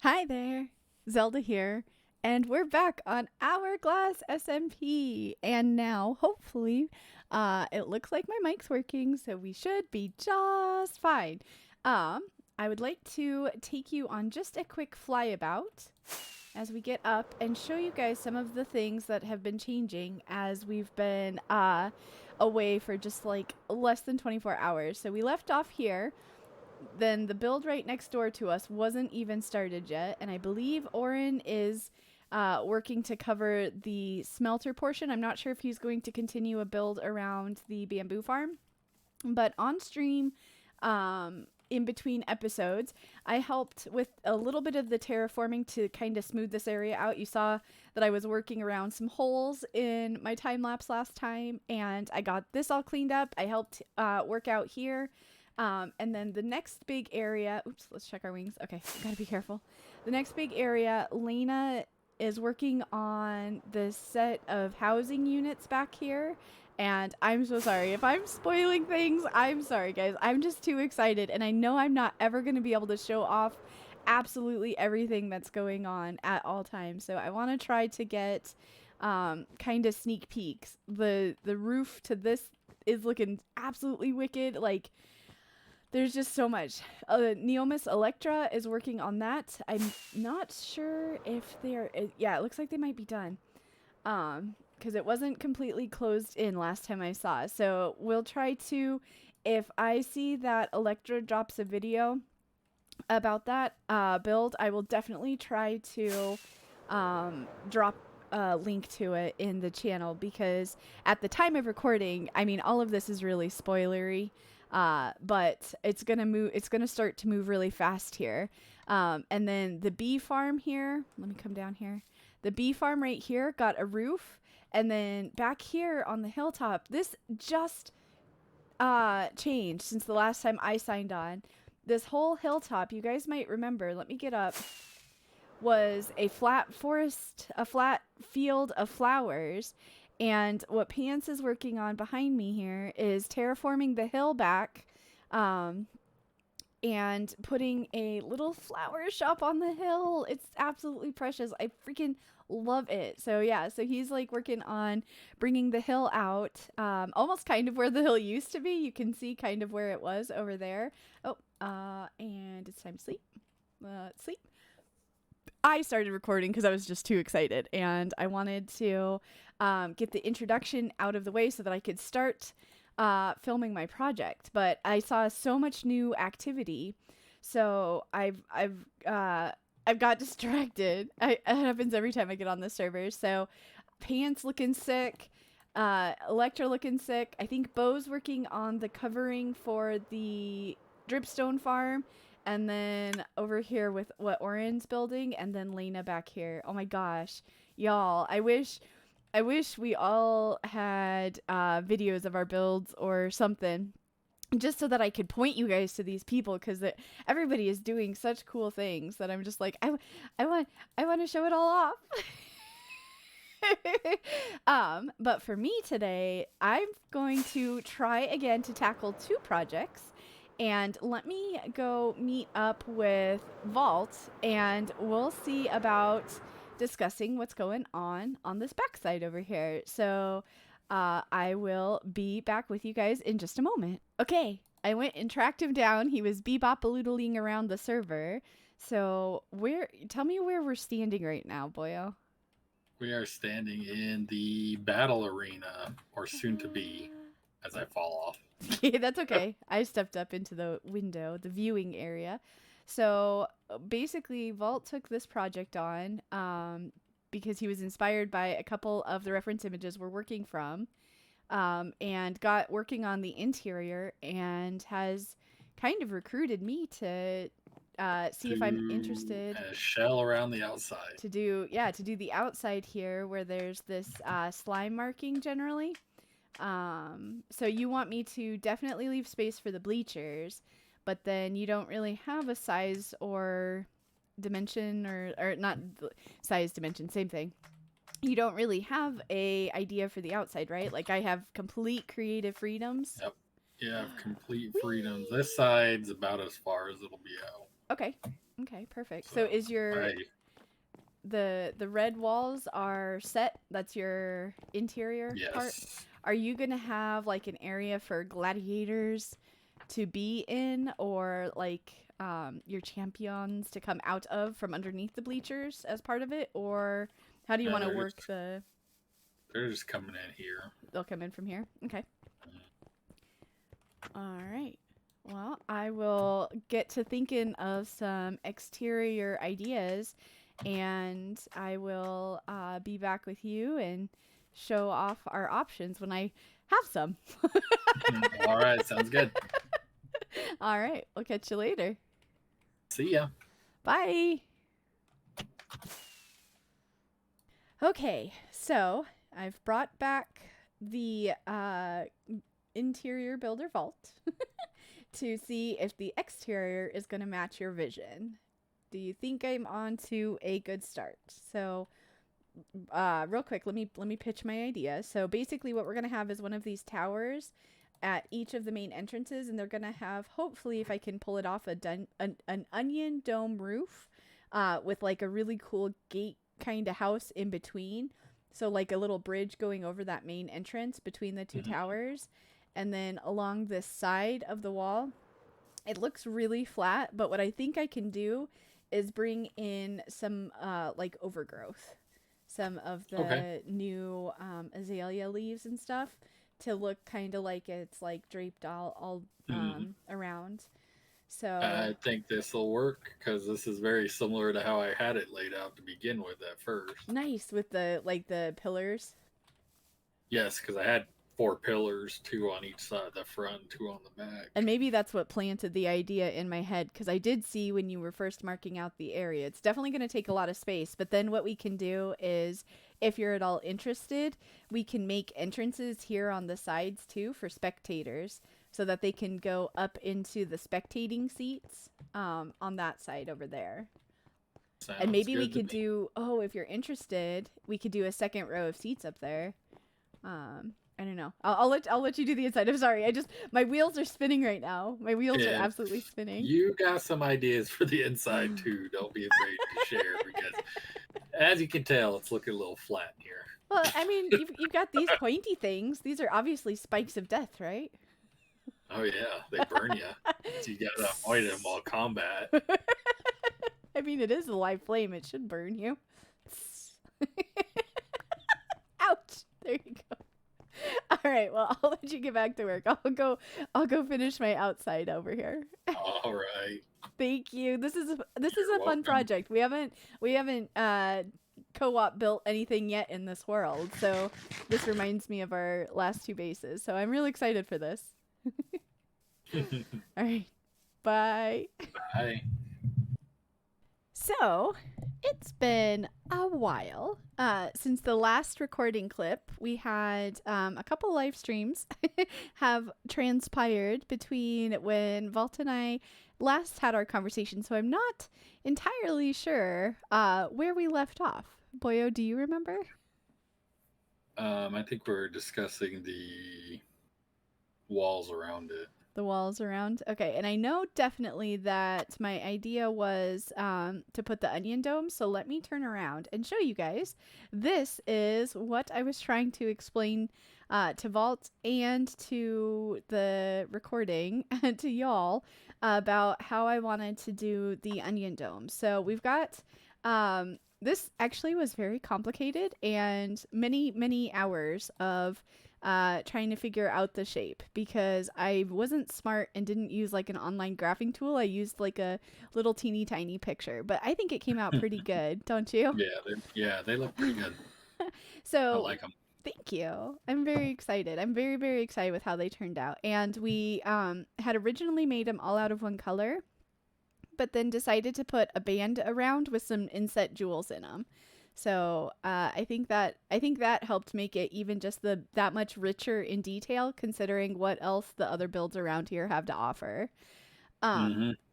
Hi there, Zelda here, and we're back on Hourglass SMP. And now, hopefully, it looks like my mic's working, so we should be just fine. Um, I would like to take you on just a quick flyabout as we get up and show you guys some of the things that have been changing as we've been away for just like less than 24 hours. So we left off here, then the build right next door to us wasn't even started yet, and I believe Oren is working to cover the smelter portion. I'm not sure if he's going to continue a build around the bamboo farm, but on stream, in between episodes, I helped with a little bit of the terraforming to kind of smooth this area out. You saw that I was working around some holes in my time lapse last time, and I got this all cleaned up. I helped work out here. And then the next big area, oops, let's check our wings. Okay, gotta be careful. The next big area, Lena is working on the set of housing units back here. And I'm so sorry. If I'm spoiling things, I'm sorry, guys. I'm just too excited. And I know I'm not ever going to be able to show off absolutely everything that's going on at all times. So I want to try to get kind of sneak peeks. The roof to this is looking absolutely wicked. Like, there's just so much. Neomis Electra is working on that. I'm not sure if they're. Yeah, it looks like they might be done. Because it wasn't completely closed in last time I saw. So we'll try to. If I see that Electra drops a video about that build, I will definitely try to drop a link to it in the channel, because at the time of recording, I mean, all of this is really spoilery. But it's gonna move. It's gonna start to move really fast here. And then the bee farm here. Let me come down here. The bee farm right here got a roof, and then back here on the hilltop, this just changed since the last time I signed on. This whole hilltop, you guys might remember. Let me get up. Was a flat forest, a flat field of flowers. And what Pants is working on behind me here is terraforming the hill back, um, and putting a little flower shop on the hill. It's absolutely precious. I freaking love it. So yeah, so he's like working on bringing the hill out, almost kind of where the hill used to be. You can see kind of where it was over there. Oh, and it's time to sleep. Sleep. I started recording because I was just too excited, and I wanted to get the introduction out of the way so that I could start filming my project. But I saw so much new activity, so I've got distracted. It happens every time I get on the server. So Pants looking sick, Electra looking sick. I think Bo's working on the covering for the dripstone farm. And then over here with what Oren's building, and then Lena back here. Oh my gosh, y'all! I wish we all had videos of our builds or something, just so that I could point you guys to these people, because everybody is doing such cool things that I'm just like, I want to show it all off. But for me today, I'm going to try again to tackle two projects. And let me go meet up with Vault, and we'll see about discussing what's going on this backside over here. So I will be back with you guys in just a moment. Okay, I went and tracked him down. He was bebop-a-loodling around the server. So tell me where we're standing right now, boyo. We are standing in the battle arena, or soon to be, as I fall off. Yeah, that's okay. I stepped up into the window, the viewing area. So basically, Vault took this project on because he was inspired by a couple of the reference images we're working from, and got working on the interior, and has kind of recruited me to see if I'm interested a shell around the outside. to do the outside here, where there's this slime marking generally. So you want me to definitely leave space for the bleachers, but then you don't really have a size or dimension, or not size, dimension, same thing. You don't really have a idea for the outside, right? Like, I have complete creative freedoms. Yep. You have complete freedoms. This side's about as far as it'll be out. Okay. Okay, perfect. So is your I the red walls are set? That's your interior part. yes. Are you gonna have like an area for gladiators to be in, or like your champions to come out of from underneath the bleachers as part of it, or how do you No, want to work the? they're just coming in here. They'll come in from here. Okay. All right. Well, I will get to thinking of some exterior ideas, and I will be back with you and show off our options when I have some. All right, sounds good. All right. We'll catch you later. See ya. Bye. Okay. So I've brought back the interior builder vault to see if the exterior is going to match your vision. Do you think I'm on to a good start? So, real quick, let me pitch my idea. So basically, what we're going to have is one of these towers at each of the main entrances, and they're going to have, hopefully, if I can pull it off, an onion dome roof, with like a really cool gate kind of house in between. So like a little bridge going over that main entrance between the two towers. And then along this side of the wall, it looks really flat, but what I think I can do is bring in some like overgrowth, some of the new azalea leaves and stuff to look kind of like it's like draped all around. So I think this will work because this is very similar to how I had it laid out to begin with at first. nice with the like the pillars. Yes, because I had 4 pillars, 2 on each side, the front, 2 on the back. And maybe that's what planted the idea in my head, because I did see when you were first marking out the area. It's definitely going to take a lot of space, but then what we can do is, if you're at all interested, we can make entrances here on the sides too for spectators so that they can go up into the spectating seats on that side over there. Sounds And maybe good we to could me. do, oh, if you're interested, we could do a second row of seats up there. I don't know. I'll let you do the inside. I'm sorry. My wheels are spinning right now. My wheels are And absolutely spinning. you got some ideas for the inside too. Don't be afraid to share because, as you can tell, it's looking a little flat here. Well, I mean, you've got these pointy things. These are obviously spikes of death, right? Oh yeah, they burn you. So you gotta avoid them while combat. I mean, it is a live flame. It should burn you. Ouch! There you go. All right. Well, I'll let you get back to work. I'll go finish my outside over here. All right. Thank you. This is a fun welcome. project. We haven't co-op built anything yet in this world. So this reminds me of our last 2 bases. So I'm really excited for this. All right. Bye. Bye. So, it's been a while since the last recording clip. We had a couple live streams have transpired between when Vault and I last had our conversation, so I'm not entirely sure where we left off. Boyo, do you remember? I think we're discussing the walls around it. The walls around. Okay, and I know definitely that my idea was to put the onion dome, so let me turn around and show you guys. This is what I was trying to explain to Vault and to the recording and to y'all about how I wanted to do the onion dome. So we've got this actually was very complicated and many hours of trying to figure out the shape because I wasn't smart and didn't use like an online graphing tool. I used like a little teeny tiny picture, but I think it came out pretty good, don't you? Yeah, they look pretty good. So I like them. thank you. I'm very excited. I'm very excited with how they turned out. And we had originally made them all out of one color, but then decided to put a band around with some inset jewels in them. So I think that helped make it even just that much richer in detail, considering what else the other builds around here have to offer.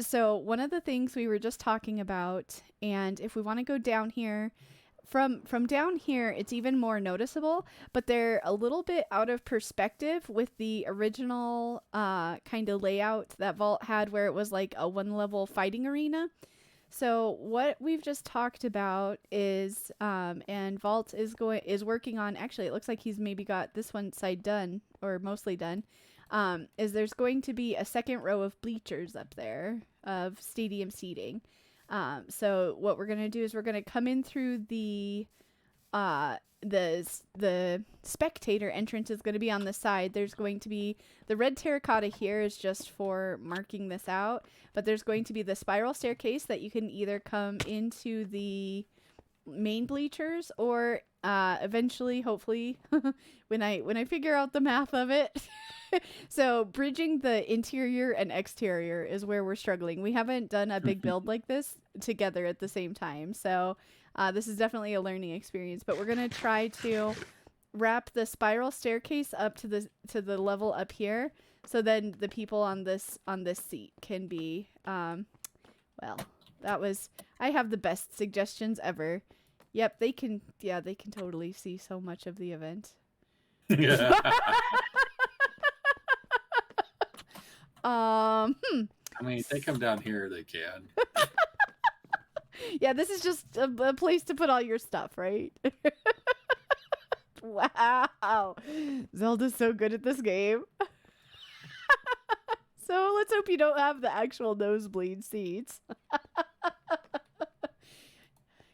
So one of the things we were just talking about, and if we want to go down here, from down here, it's even more noticeable, but they're a little bit out of perspective with the original kind of layout that Vault had, where it was like a 1-level fighting arena. So what we've just talked about is, and Vault is working on. Actually, it looks like he's maybe got this one side done or mostly done. Is there's going to be a second row of bleachers up there of stadium seating. So what we're gonna do is we're gonna come in through uh the spectator entrance is going to be on the side. There's going to be the red terracotta here is just for marking this out, but there's going to be the spiral staircase that you can either come into the main bleachers or eventually, hopefully, when I figure out the math of it. So bridging the interior and exterior is where we're struggling. We haven't done a big build like this together at the same time, so this is definitely a learning experience. But we're gonna try to wrap the spiral staircase up to the level up here, so then the people on this seat can be well, I have the best suggestions ever. Yep, they can totally see so much of the event. I mean, if they come down here, they can. Yeah, this is just a place to put all your stuff, right? Wow. Zelda's so good at this game. So let's hope you don't have the actual nosebleed seats.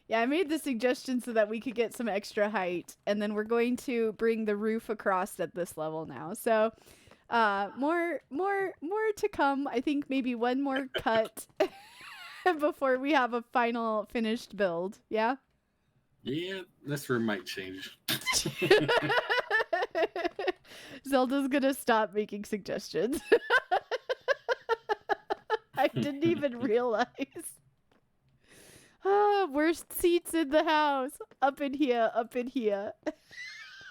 Yeah, I made the suggestion so that we could get some extra height, and then we're going to bring the roof across at this level now. So more to come. I think maybe one more cut before we have a final finished build. Yeah? Yeah, this room might change. Zelda's gonna stop making suggestions. I didn't even realize. Worst seats in the house. Up in here.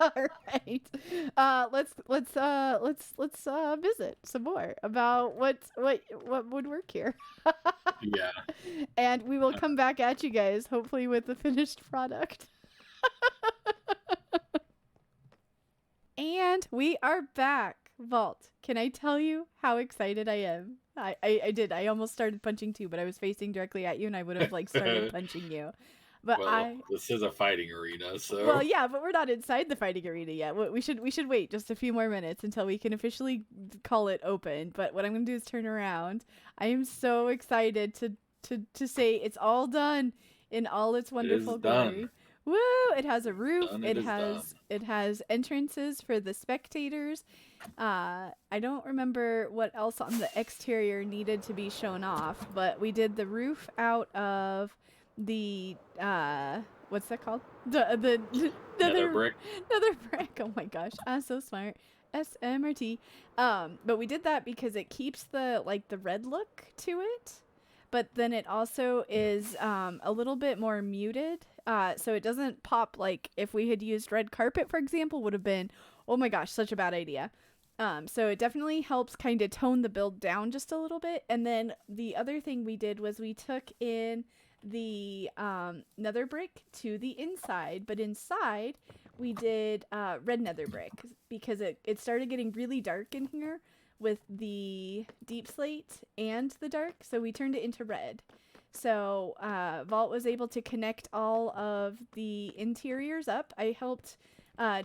All right. Let's visit some more about what would work here. Yeah. And we will come back at you guys, hopefully with the finished product. And we are back. Vault, can I tell you how excited I am? I did. I almost started punching too, but I was facing directly at you and I would have started punching you. But well, this is a fighting arena, so. Well, yeah, but we're not inside the fighting arena yet. We should wait just a few more minutes until we can officially call it open. But what I'm gonna do is turn around. I am so excited to say it's all done in all its wonderful glory. Woo! It has a roof. It has entrances for the spectators. I don't remember what else on the exterior needed to be shown off, but we did the roof out of the what's that called? The nether brick. Nether brick. Oh my gosh, I'm so smart. SMRT. But we did that because it keeps the red look to it, but then it also is a little bit more muted. So it doesn't pop like if we had used red carpet, for example, would have been, oh my gosh, such a bad idea. So it definitely helps kind of tone the build down just a little bit. And then the other thing we did was we took in the nether brick to the inside, but inside we did red nether brick because it started getting really dark in here with the deep slate and the dark, so we turned it into red. So Vault was able to connect all of the interiors up. I helped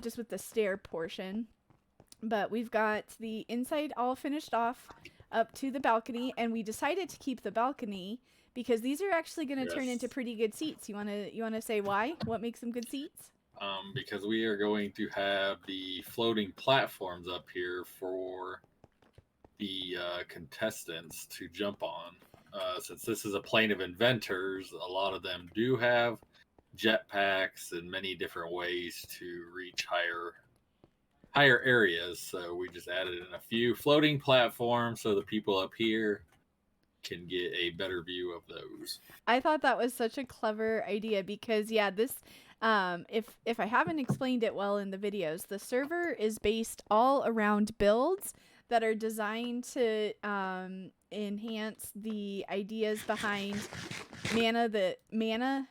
just with the stair portion, but we've got the inside all finished off up to the balcony, and we decided to keep the balcony because these are actually going to turn into pretty good seats. You wanna say why? What makes them good seats? Because we are going to have the floating platforms up here for the contestants to jump on. Since this is a plane of inventors, a lot of them do have jetpacks and many different ways to reach higher areas. So we just added in a few floating platforms so the people up here can get a better view of those. I thought that was such a clever idea because this if I haven't explained it well in the videos, the server is based all around builds that are designed to enhance the ideas behind mana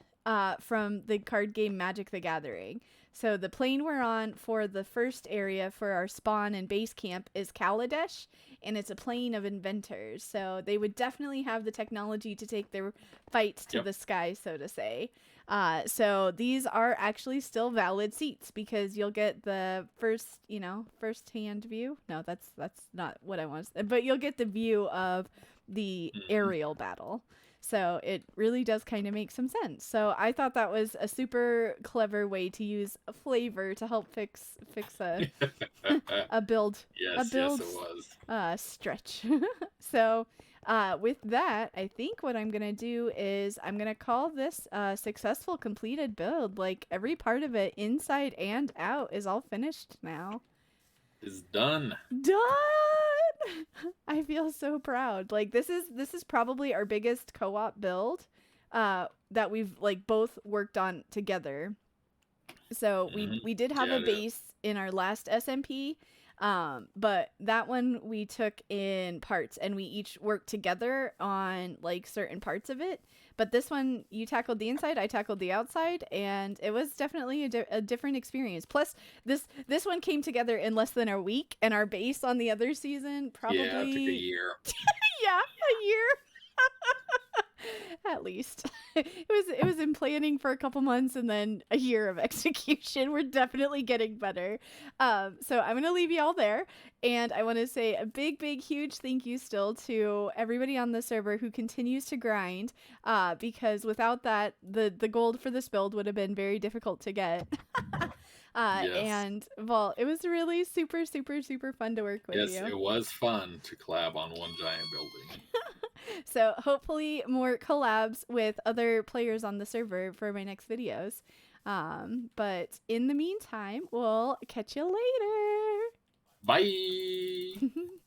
from the card game Magic the Gathering. So the plane we're on for the first area for our spawn and base camp is Kaladesh, and it's a plane of inventors. So they would definitely have the technology to take their fights to Yep. the sky, so to say. So these are actually still valid seats because you'll get the first hand view. No, that's not what I want. But you'll get the view of the Mhm. aerial battle. So it really does kind of make some sense. So I thought that was a super clever way to use a flavor to help fix a build a Yes, yes, build it was. stretch. So with that, I think what I'm gonna do is I'm gonna call this a successful completed build. Like every part of it, inside and out, is all finished now. It's done. Done. I feel so proud. Like this is probably our biggest co-op build that we've like both worked on together. So Hmm. we did have Yeah, a it is. base in our last SMP, but that one we took in parts and we each worked together on like certain parts of it. But this one, you tackled the inside, I tackled the outside, and it was definitely a different experience. Plus, this one came together in less than a week, and our base on the other season Yeah, it took a probably year. yeah, a year at least. It was in planning for a couple months and then a year of execution. We're definitely getting better. So I'm gonna leave you all there, and I want to say a big huge thank you still to everybody on the server who continues to grind. Because without that, the gold for this build would have been very difficult to get. Yes. And well, it was really super fun to work with Yes, you. it was fun to collab on one giant building. So hopefully more collabs with other players on the server for my next videos. But in the meantime, we'll catch you Bye! later.